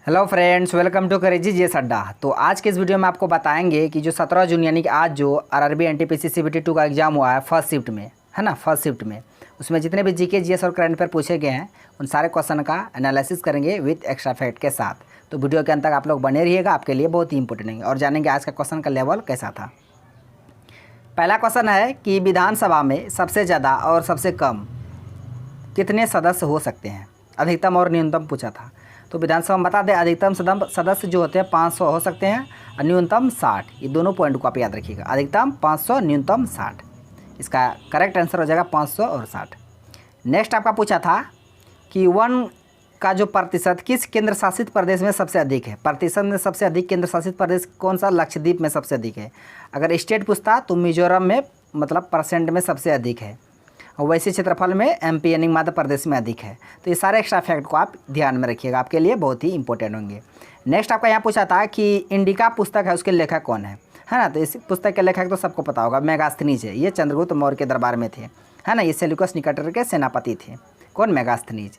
Hello friends, welcome to crazy GS Adda. तो आज के इस वीडियो में आपको बताएंगे कि जो 17 जून यानी कि आज जो आरआरबी एनटीपीसी सीबीटी 2 का एग्जाम हुआ है फर्स्ट शिफ्ट में, है ना, फर्स्ट शिफ्ट में उसमें जितने भी जीके जीएस और करंट अफेयर पूछे गए हैं उन सारे क्वेश्चन का एनालिसिस करेंगे विथ एक्स्ट्रा फैक्ट के साथ। तो वीडियो के अंत तक आप लोग बने रहिएगा, आपके लिए बहुत ही इंपॉर्टेंट है और जानेंगे आज का क्वेश्चन का लेवल कैसा था। पहला क्वेश्चन है कि विधानसभा में सबसे ज़्यादा और सबसे कम कितने सदस्य हो सकते हैं, अधिकतम और न्यूनतम पूछा था। तो विधानसभा में बता दें, अधिकतम सदस्य जो होते हैं 500 हो सकते हैं और न्यूनतम 60। ये दोनों पॉइंट को आप याद रखिएगा, अधिकतम 500, न्यूनतम 60। इसका करेक्ट आंसर हो जाएगा 500 और 60। नेक्स्ट आपका पूछा था कि वन का जो प्रतिशत किस केंद्र शासित प्रदेश में सबसे अधिक है। प्रतिशत में सबसे अधिक केंद्र शासित प्रदेश कौन सा? लक्षद्वीप में सबसे अधिक है। अगर स्टेट पूछता तो मिजोरम में मतलब परसेंट में सबसे अधिक है, और वैसे क्षेत्रफल में एमपी यानी मध्य प्रदेश में अधिक है। तो ये सारे एक्स्ट्रा फैक्ट को आप ध्यान में रखिएगा, आपके लिए बहुत ही इंपॉर्टेंट होंगे। नेक्स्ट आपका यहाँ पूछा था कि इंडिका पुस्तक है, उसके लेखक कौन है ना। तो इस पुस्तक के लेखक तो सबको पता होगा, मेगास्थनीज है। ये चंद्रगुप्त मौर्य के दरबार में थे, है ना। ये सेल्यूकस निकेटर के सेनापति थे। कौन? मेगास्थनीज।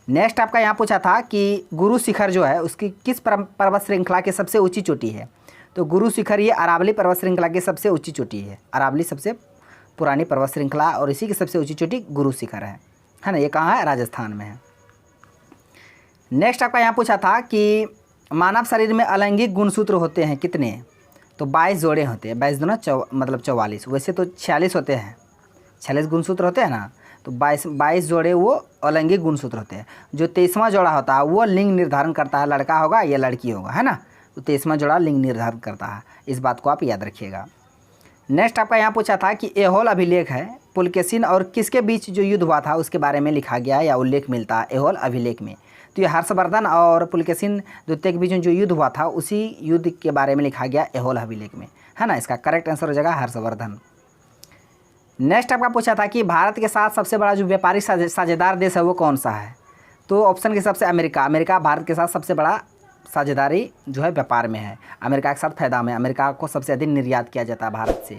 नेक्स्ट आपका यहाँ पूछा था कि गुरु शिखर जो है उसकी किस पर्वत श्रृंखला की सबसे ऊँची चोटी है। तो गुरु शिखर ये अरावली पर्वत श्रृंखला की सबसे ऊँची चोटी है। अरावली सबसे पुरानी पर्वत श्रृंखला और इसी की सबसे ऊंची चोटी गुरु शिखर है ना। ये कहाँ है? राजस्थान में है। नेक्स्ट आपका यहाँ पूछा था कि मानव शरीर में अलैंगिक गुणसूत्र होते हैं कितने। तो 22 जोड़े होते हैं। 22 दूना मतलब 44। वैसे तो 46 होते हैं, 46 गुणसूत्र होते हैं ना। तो 22 जोड़े वो अलैंगिक गुणसूत्र होते हैं। जो 23वां जोड़ा होता है वो लिंग निर्धारण करता है, लड़का होगा या लड़की होगा, है ना। तो 23वां जोड़ा लिंग निर्धारण करता है, इस बात को आप याद रखिएगा। नेक्स्ट आपका यहाँ पूछा था कि एहोल अभिलेख है पुलकेशिन और किसके बीच जो युद्ध हुआ था उसके बारे में लिखा गया या उल्लेख मिलता है एहोल अभिलेख में। तो ये हर्षवर्धन और पुलकेशिन द्वितीय के बीच में जो युद्ध हुआ था उसी युद्ध के बारे में लिखा गया एहोल अभिलेख में, है ना। इसका करेक्ट आंसर हो जाएगा हर्षवर्धन। नेक्स्ट आपका पूछा था कि भारत के साथ सबसे बड़ा जो व्यापारिक साझेदार देश है वो कौन सा है। तो ऑप्शन के हिसाब से अमेरिका भारत के साथ सबसे बड़ा साझेदारी जो है व्यापार में है। अमेरिका के साथ फ़ायदा में, अमेरिका को सबसे अधिक निर्यात किया जाता है भारत से,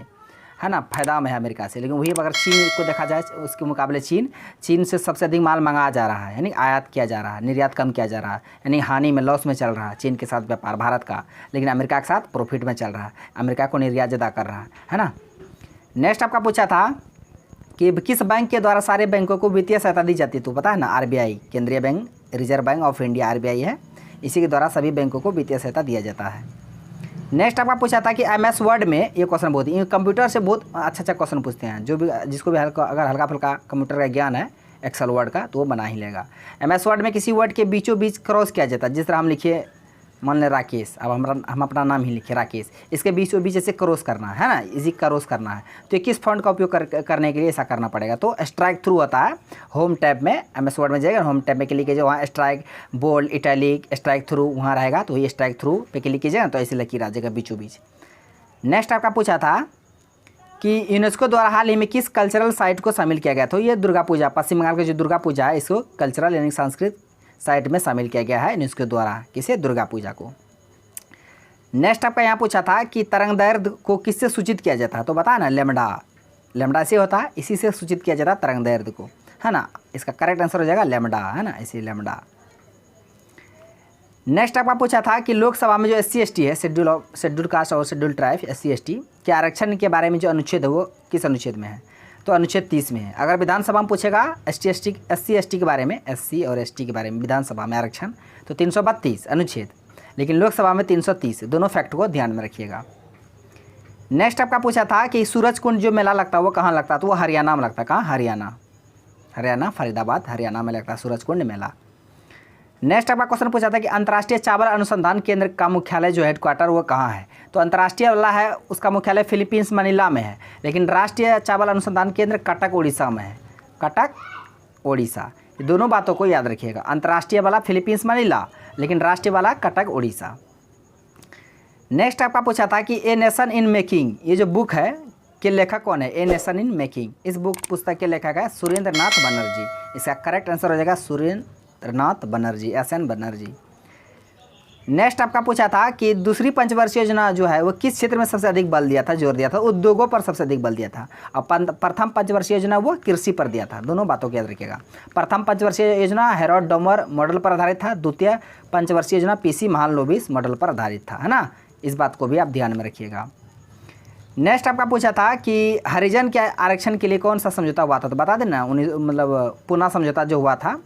है ना, फ़ायदा में है अमेरिका से। लेकिन वही अगर चीन को देखा जाए उसके मुकाबले चीन से सबसे अधिक माल मंगाया जा रहा है, यानी आयात किया जा रहा है, निर्यात कम किया जा रहा है, यानी हानि में, लॉस में चल रहा है चीन के साथ व्यापार भारत का। लेकिन अमेरिका के साथ प्रॉफिट में चल रहा है, अमेरिका को निर्यात ज़्यादा कर रहा है ना। नेक्स्ट आपका पूछा था कि किस बैंक के द्वारा सारे बैंकों को वित्तीय सहायता दी जाती है। तो पता है ना, आरबीआई, केंद्रीय bank, reserve bank of India, RBI है। इसी के द्वारा सभी बैंकों को वित्तीय सहायता दिया जाता है। नेक्स्ट आपका पूछा था कि एमएस वर्ड में, ये क्वेश्चन बहुत ही कंप्यूटर से बहुत अच्छा क्वेश्चन पूछते हैं। जो भी जिसको भी अगर हल्का फुल्का कंप्यूटर का ज्ञान है एक्सेल वर्ड का तो वो बना ही लेगा। एमएस वर्ड में किसी वर्ड के बीचों बीच क्रॉस किया जाता है। जिस तरह हम लिखिए, मान लें राकेश, अब हम अपना नाम ही लिखे राकेश, इसके बीचों बीच ऐसे क्रॉस करना है ना, इसी क्रॉस करना है। तो ये किस फॉन्ट का उपयोग करने के लिए ऐसा करना पड़ेगा। तो स्ट्राइक थ्रू होता है। होम टैब में एमएस वर्ड में जाएगा, होम टैब में क्लिक कीजिए, वहाँ strike, bold, italic, strike through वहाँ रहेगा। तो ये स्ट्राइक थ्रू पे क्लिक कीजिएगा तो ऐसे लकीर आ जाएगा बीचों बीच। नेक्स्ट आपका पूछा था कि यूनेस्को द्वारा हाल ही में किस कल्चरल साइट को शामिल किया गया। तो ये दुर्गा पूजा, पश्चिम बंगाल की जो दुर्गा पूजा है इसको कल्चरल यानी सांस्कृतिक साइट में शामिल किया गया है यूनेस्को द्वारा। किसे? दुर्गा पूजा को। नेक्स्ट आपका यहाँ पूछा था कि तरंग दैर्ध्य को किससे सूचित किया जाता है। तो बता ना, लेमडा से होता है, इसी से सूचित किया जाता है तरंग दैर्ध्य को, है ना। इसका करेक्ट आंसर हो जाएगा लेमडा, है ना, इसी लेमडा। नेक्स्ट आपका पूछा था कि लोकसभा में जो SC/ST है, शेड्यूल कास्ट और शेड्यूल ट्राइब, SC/ST के आरक्षण के बारे में जो अनुच्छेद है वो किस अनुच्छेद में है। तो अनुच्छेद 30 में है। अगर विधानसभा में पूछेगा SC/ST के बारे में, SC और ST के बारे में विधानसभा में आरक्षण, तो 332 अनुच्छेद, लेकिन लोकसभा में 330। दोनों फैक्ट को ध्यान में रखिएगा। नेक्स्ट आपका पूछा था कि सूरज कुंड जो मेला लगता है वो कहाँ लगता है। तो वो हरियाणा में लगता है। कहाँ? हरियाणा, फरीदाबाद, हरियाणा में लगता है सूरज कुंड मेला। नेक्स्ट आपका क्वेश्चन पूछा था कि अंतर्राष्ट्रीय चावल अनुसंधान केंद्र का मुख्यालय जो हेडक्वार्टर वो कहाँ है। तो अंतर्राष्ट्रीय वाला है उसका मुख्यालय फिलीपींस मनीला में है, लेकिन राष्ट्रीय चावल अनुसंधान केंद्र कटक उड़ीसा में है। कटक उड़ीसा, ये दोनों बातों को याद रखिएगा। अंतर्राष्ट्रीय वाला फिलीपींस मनीला, लेकिन राष्ट्रीय वाला कटक उड़ीसा। नेक्स्ट आपका पूछा था कि ए नेशन इन मेकिंग, ये जो बुक है के लेखक कौन है। ए नेशन इन मेकिंग, इस बुक पुस्तक के लेखक है सुरेंद्र नाथ बनर्जी। इसका करेक्ट आंसर हो जाएगा सुरेंद्र नाथ बनर्जी, SN बनर्जी। नेक्स्ट आपका पूछा था कि दूसरी पंचवर्षीय योजना जो है वो किस क्षेत्र में सबसे अधिक बल दिया था, जोर दिया था, उद्योगों पर सबसे अधिक बल दिया था। और प्रथम पंचवर्षीय योजना वो कृषि पर दिया था। दोनों बातों को याद रखिएगा। प्रथम पंचवर्षीय योजना हेरोड डोमर मॉडल पर आधारित था, द्वितीय पंचवर्षीय योजना पीसी महालनोबिस मॉडल पर आधारित था, है ना। इस बात को भी आप ध्यान में रखिएगा। नेक्स्ट आपका पूछा था कि हरिजन के आरक्षण के लिए कौन सा समझौता हुआ था, तो बता देना। मतलब पूना समझौता जो हुआ था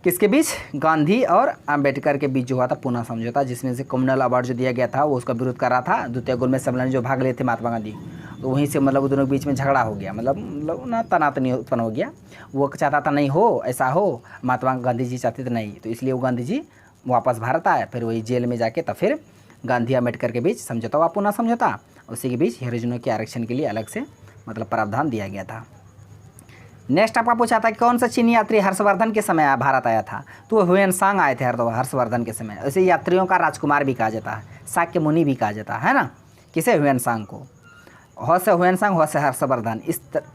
किसके बीच, गांधी और अंबेडकर के बीच जो हुआ था पूना समझौता, जिसमें से कम्युनल अवार्ड जो दिया गया था वो उसका विरोध कर रहा था। द्वितीय गोलमेज सम्मेलन जो भाग लिए थे महात्मा गांधी, तो वहीं से मतलब दोनों के बीच में झगड़ा हो गया, मतलब ना तनातनी उत्पन्न हो गया। वो चाहता था नहीं हो ऐसा हो, महात्मा गांधी जी चाहते थे नहीं, तो इसलिए वो गांधी जी वापस भारत आए। फिर वही जेल में जाके तो फिर गांधी अम्बेडकर के बीच समझौता हुआ, पूना समझौता। उसी के बीच हरिजनों के आरक्षण के लिए अलग से मतलब प्रावधान दिया गया था। नेक्स्ट आपका पूछा था कि कौन सा चीनी यात्री हर्षवर्धन के समय भारत आया था, तो ह्वेनसांग आए थे हर्षवर्धन के समय। ऐसे यात्रियों का राजकुमार भी कहा जाता है, शाक्य मुनि भी कहा जाता है ना, किसे, ह्वेनसांग को। ह से ह्वेनसांग, ह से हर्षवर्धन,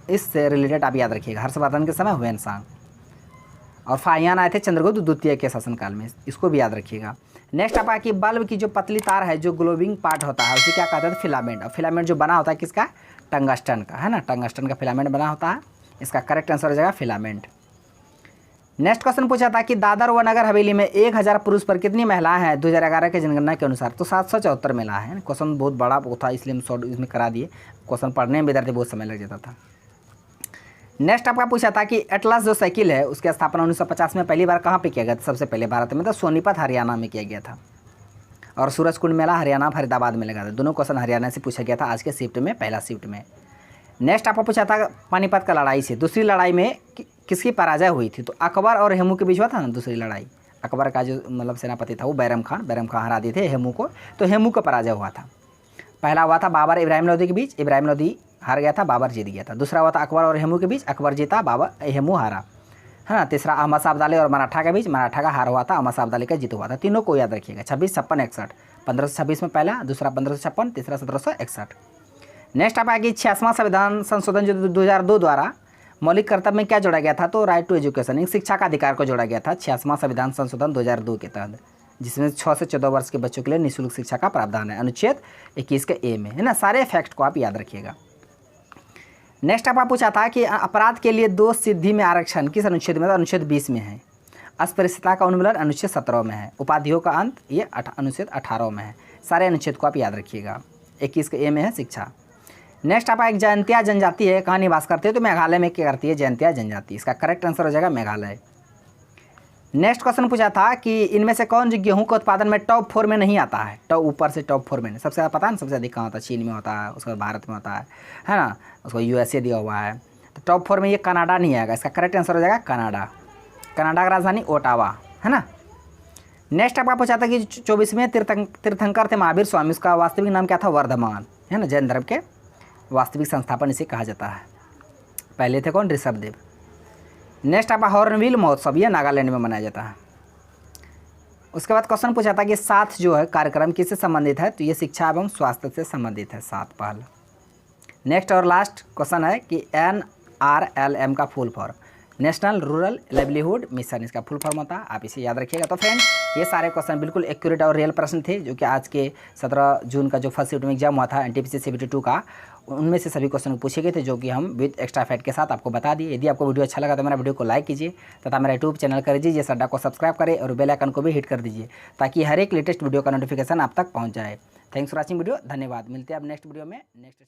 इससे रिलेटेड आप याद रखिएगा। हर्षवर्धन के समय ह्वेनसांग, और फाहियान आए थे चंद्रगुप्त द्वितीय के शासनकाल में, इसको भी याद रखिएगा। नेक्स्ट आपका कि बल्ब की जो पतली तार है जो ग्लोबिंग पार्ट होता है उसे क्या कहते हैं, फिलामेंट। और फिलामेंट जो बना होता है किसका, टंगस्टन का, है ना, टंगस्टन का फिलामेंट बना होता है। इसका करेक्ट आंसर हो जाएगा फिलामेंट। नेक्स्ट क्वेश्चन पूछा था कि दादर व नगर हवेली में 1000 पुरुष पर कितनी महिलाएं हैं 2011 के जनगणना के अनुसार, तो 774 महिलाएं हैं। क्वेश्चन बहुत बड़ा था इसलिए हम शॉर्ट इसमें करा दिए, क्वेश्चन पढ़ने में विद्यार्थी बहुत समय लग जाता था। नेक्स्ट आपका पूछा था कि एटलस जो साइकिल है उसकी स्थापना 1950 में पहली बार कहाँ पे किया गया था, सबसे पहले भारत में, तो सोनीपत हरियाणा में किया गया था। और सूरजकुंड मेला हरियाणा फरीदाबाद में लगा था। दोनों क्वेश्चन हरियाणा से पूछा गया था आज के शिफ्ट में, पहला शिफ्ट में। नेक्स्ट आपको पूछा था पानीपत का लड़ाई से, दूसरी लड़ाई में किसकी पराजय हुई थी, तो अकबर और हेमू के बीच हुआ था ना दूसरी लड़ाई। अकबर का जो मतलब सेनापति था वो बैरम खान हरा दिए थे हेमू को, तो हेमू का पराजय हुआ था। पहला हुआ था बाबर इब्राहिम लोदी के बीच, इब्राहिम लोदी हार गया था, बाबर जीत गया था। दूसरा हुआ था अकबर और हेमू के बीच, अकबर जीता, हेमू हारा, है ना। तीसरा अहमद शाह अब्दाली और मराठा के बीच, मराठा का हार हुआ था, अहमद शाह अब्दाली का जीत हुआ था। तीनों को याद रखिएगा, 26, 56, 61। 1526 में पहला, दूसरा 1556, तीसरा 1761। नेक्स्ट आप आएगी 86वां संविधान संशोधन जो 2002 द्वारा मौलिक कर्तव्य में क्या जोड़ा गया था, तो राइट टू एजुकेशन, शिक्षा का अधिकार को जोड़ा गया था 86वां संविधान संशोधन 2002 के तहत, जिसमें 6 से 14 वर्ष के बच्चों के लिए निःशुल्क शिक्षा का प्रावधान है, अनुच्छेद 21 के ए में, है ना। सारे फैक्ट को आप याद रखिएगा। नेक्स्ट आपका पूछा था कि अपराध के लिए दोष सिद्धि में आरक्षण किस अनुच्छेद में, तो अनुच्छेद 20 में है। अस्पृश्यता का उन्मूलन अनुच्छेद 17 में है। उपाधियों का अंत ये अनुच्छेद 18 में है। सारे अनुच्छेद को आप याद रखिएगा। 21 के ए में है शिक्षा। नेक्स्ट आपका एक जयंतिया जनजाति है, कहाँ निवास करती है, तो मेघालय में क्या करती है, जयंतिया जनजाति। इसका करेक्ट आंसर हो जाएगा मेघालय। नेक्स्ट क्वेश्चन पूछा था कि इनमें से कौन जो गेहूं के उत्पादन में टॉप 4 में नहीं आता है, टॉप ऊपर से टॉप 4 में नहीं। सबसे ज़्यादा पता है ना, सबसे अधिक कहाँ होता है, चीन में होता है, उसके बाद भारत में होता है ना, उसको USA दिया हुआ है। तो टॉप 4 में ये कनाडा नहीं आएगा। इसका करेक्ट आंसर हो जाएगा कनाडा। कनाडा का राजधानी ओटावा, है ना। नेक्स्ट आपका पूछा था कि 24वें तीर्थंकर थे महावीर स्वामी, उसका वास्तविक नाम क्या था, वर्धमान, है ना। जैन धर्म के वास्तविक संस्थापन इसे कहा जाता है। पहले थे कौन, ऋषभदेव। नेक्स्ट आपका हॉर्नबिल महोत्सव, ये नागालैंड में मनाया जाता है। उसके बाद क्वेश्चन पूछा था कि 7 जो है कार्यक्रम किससे संबंधित है, तो ये शिक्षा एवं स्वास्थ्य से संबंधित है, 7 पहल। नेक्स्ट और लास्ट क्वेश्चन है कि NRLM का full form, national rural livelihood mission, इसका फुल फॉर्म होता है, आप इसे याद रखिएगा। तो फ्रेंड ये सारे क्वेश्चन बिल्कुल एक्यूरेट और रियल प्रश्न थे जो कि आज के 17 जून का जो फर्स्ट शिफ्ट में एग्जाम हुआ था NTPC CBT 2 का, उनमें से सभी क्वेश्चन पूछे गए थे, जो कि हम विद एक्स्ट्रा फैक्ट के साथ आपको बता दिए। यदि आपको वीडियो अच्छा लगा तो मेरा वीडियो को लाइक कीजिए तथा मेरा यूट्यूब चैनल कर दीजिए, सड्डा को सब्सक्राइब करें और बेल आइकन को भी हिट कर दीजिए ताकि हर एक लेटेस्ट वीडियो का नोटिफिकेशन आप तक पहुँच जाए। थैंक्स फॉर वॉचिंग वीडियो, धन्यवाद। मिलते हैं अब नेक्स्ट वीडियो में नेक्स्ट